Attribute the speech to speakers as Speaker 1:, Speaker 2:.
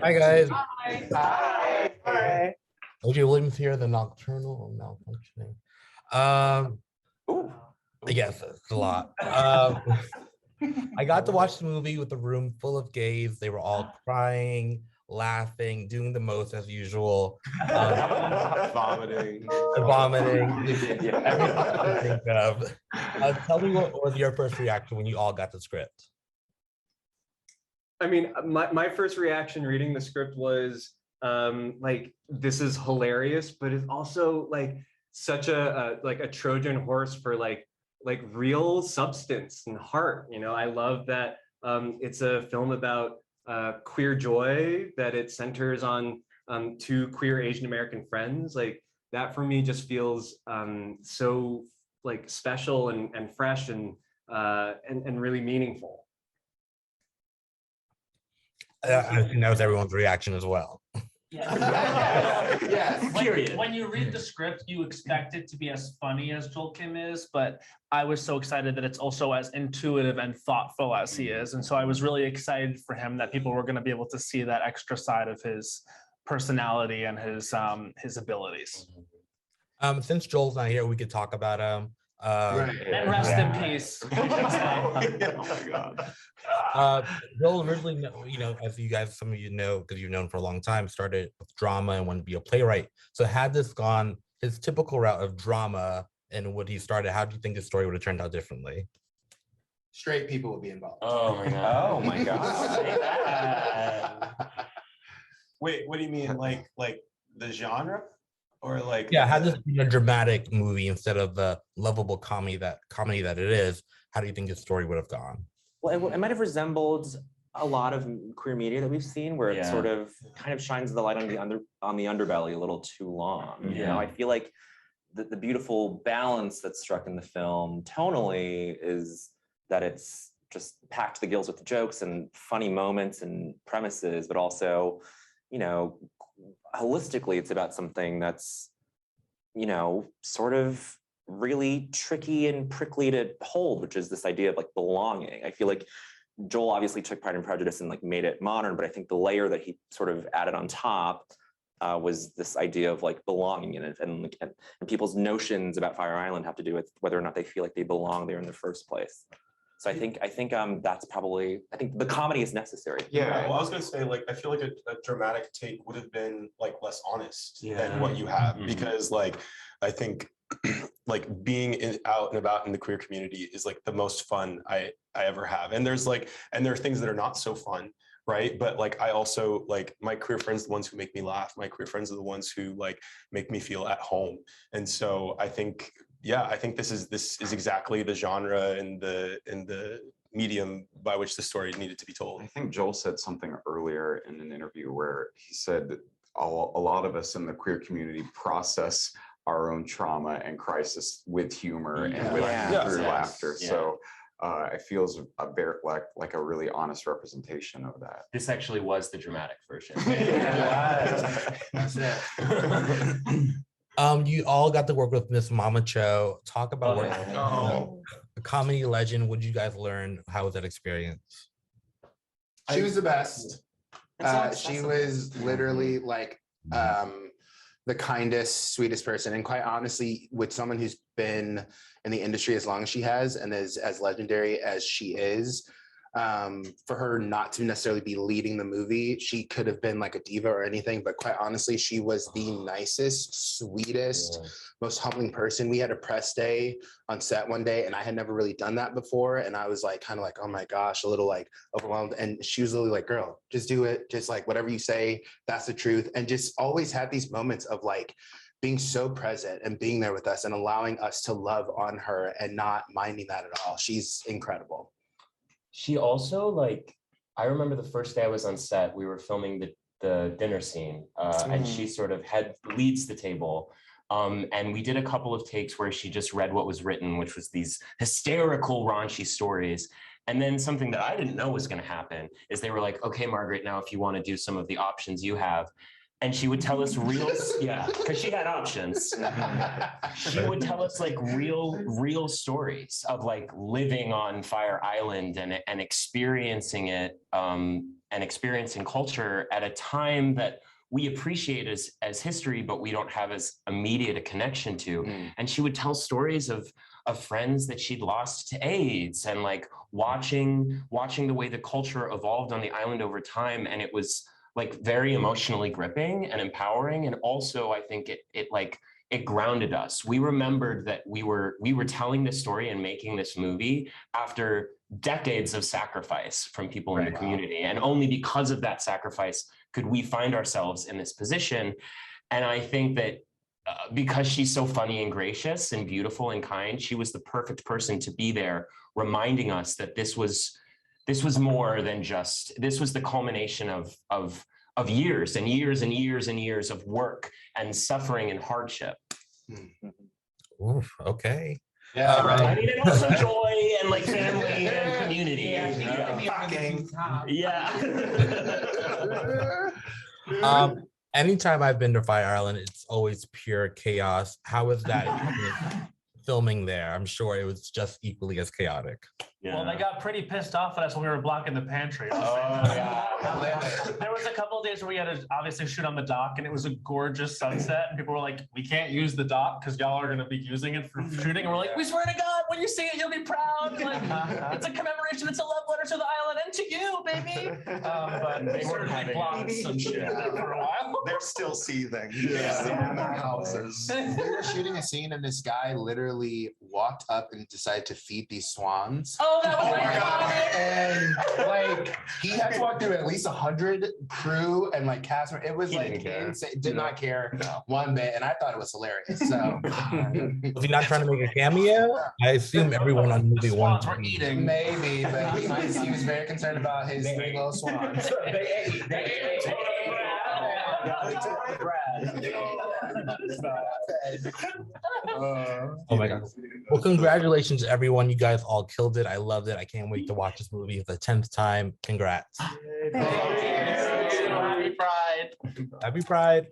Speaker 1: Hi guys.
Speaker 2: Hi.
Speaker 3: Hi. Hi.
Speaker 1: OJ Williams here, the nocturnal malfunctioning.
Speaker 3: Ooh.
Speaker 1: I guess it's a lot. I got to watch the movie with a room full of gays. They were all crying, laughing, doing the most as usual.
Speaker 2: Vomiting.
Speaker 1: Vomiting.
Speaker 3: Yeah.
Speaker 1: Everything you think of. Tell me what was your first reaction when you all got the script?
Speaker 4: I mean, my first reaction reading the script was like, this is hilarious, but it's also like such a Trojan horse for like real substance and heart. You know, I love that it's a film about queer joy, that it centers on two queer Asian American friends. Like that for me just feels so like special and fresh and really meaningful.
Speaker 1: I think that was everyone's reaction as well.
Speaker 5: Yes.
Speaker 3: Period.
Speaker 5: When you read the script, you expect it to be as funny as Joel Kim is, but I was so excited that it's also as intuitive and thoughtful as he is. And so I was really excited for him that people were going to be able to see that extra side of his personality and his abilities.
Speaker 1: Since Joel's not here, we could talk about him.
Speaker 5: And rest in peace.
Speaker 2: Oh my God.
Speaker 1: Joel originally, as you guys, some of you know, because you've known for a long time, started with drama and wanted to be a playwright. So had this gone his typical route of drama and what he started, how do you think the story would have turned out differently?
Speaker 6: Straight people would be involved.
Speaker 3: Oh my God. Oh my God.
Speaker 2: Wait, what do you mean? Like the genre? Or like
Speaker 1: had this been a dramatic movie instead of the lovable comedy that it is, how do you think the story would have gone?
Speaker 3: Well, it might have resembled a lot of queer media that we've seen, where it sort of kind of shines the light on the underbelly a little too long. You know, I feel like the beautiful balance that's struck in the film tonally is that it's just packed to the gills with jokes and funny moments and premises, but also, you know, holistically, it's about something that's, you know, sort of really tricky and prickly to hold, which is this idea of like belonging. I feel like Joel obviously took Pride and Prejudice and like made it modern, but I think the layer that he sort of added on top was this idea of like belonging in it, and people's notions about Fire Island have to do with whether or not they feel like they belong there in the first place. So I think that's probably, I think the comedy is necessary.
Speaker 2: Yeah, well, I was gonna say, like, I feel like a dramatic take would have been like less honest than what you have, because like I think like being out and about in the queer community is like the most fun I ever have. And there are things that are not so fun, right? But like I also, like, my queer friends are the ones who make me laugh. My queer friends are the ones who like make me feel at home. And so I think this is exactly the genre and the medium by which the story needed to be told.
Speaker 7: I think Joel said something earlier in an interview where he said that a lot of us in the queer community process our own trauma and crisis with humor and through laughter. Yeah. So it feels like a really honest representation of that.
Speaker 3: This actually was the dramatic version.
Speaker 6: That's it.
Speaker 1: You all got to work with Miss Mama Cho. Talk about a comedy legend. What did you guys learn? How was that experience?
Speaker 6: She was the best. She was literally like the kindest, sweetest person. And quite honestly, with someone who's been in the industry as long as she has and is as legendary as she is, for her not to necessarily be leading the movie, she could have been like a diva or anything, but quite honestly, she was the nicest, sweetest, most humbling person. We had a press day on set one day, and I had never really done that before, and I was like kind of like, oh my gosh, a little like overwhelmed. And she was literally like, girl, just do it, just like whatever you say, that's the truth. And just always had these moments of like being so present and being there with us and allowing us to love on her and not minding that at all. She's incredible.
Speaker 8: She also, like, I remember the first day I was on set, we were filming the dinner scene, and she sort of leads the table. And we did a couple of takes where she just read what was written, which was these hysterical, raunchy stories. And then something that I didn't know was going to happen is they were like, okay, Margaret, now if you want to do some of the options you have. And she would tell us because she had options. She would tell us like real stories of like living on Fire Island and experiencing it. And and experiencing culture at a time that we appreciate as history, but we don't have as immediate a connection to. And she would tell stories of friends that she'd lost to AIDS, and like watching the way the culture evolved on the island over time. And it was like very emotionally gripping and empowering. And also I think it grounded us. We remembered that we were telling this story and making this movie after decades of sacrifice from people in the community. And only because of that sacrifice could we find ourselves in this position. And I think that because she's so funny and gracious and beautiful and kind, she was the perfect person to be there, reminding us that this was more than just, this was the culmination of years and years and years and years of work and suffering and hardship.
Speaker 1: Oof, okay.
Speaker 6: Yeah,
Speaker 8: I mean, and also joy and like family and community.
Speaker 1: Anytime I've been to Fire Island, it's always pure chaos. How was that filming there? I'm sure it was just equally as chaotic.
Speaker 5: Yeah. Well, they got pretty pissed off at us when we were blocking the pantry. There was a couple of days where we had to obviously shoot on the dock, and it was a gorgeous sunset. And people were like, "We can't use the dock because y'all are going to be using it for shooting." And we're like, "We swear to God, when you see it, you'll be proud. Like, it's a commemoration. It's a love letter to the island and to you, baby." But they certainly blocked some shit for a while.
Speaker 2: They're still seething.
Speaker 6: Yeah.
Speaker 2: In their houses.
Speaker 6: We were shooting a scene, and this guy literally walked up and decided to feed these swans.
Speaker 5: Oh, that was
Speaker 6: and like he had to walk through at least 100 crew and like cast members. It was
Speaker 8: He
Speaker 6: like
Speaker 8: didn't care.
Speaker 6: insane. Did not care one bit, and I thought it was hilarious. So
Speaker 1: Was he not trying to make a cameo? I assume everyone on the movie
Speaker 5: Swans
Speaker 1: wanted
Speaker 5: were
Speaker 1: to.
Speaker 5: eating.
Speaker 6: maybe, but he was very concerned about his three little swans.
Speaker 1: Oh my God. Well, congratulations, everyone. You guys all killed it. I loved it. I can't wait to watch this movie for the 10th time. Congrats.
Speaker 5: Happy Pride.
Speaker 1: Happy Pride.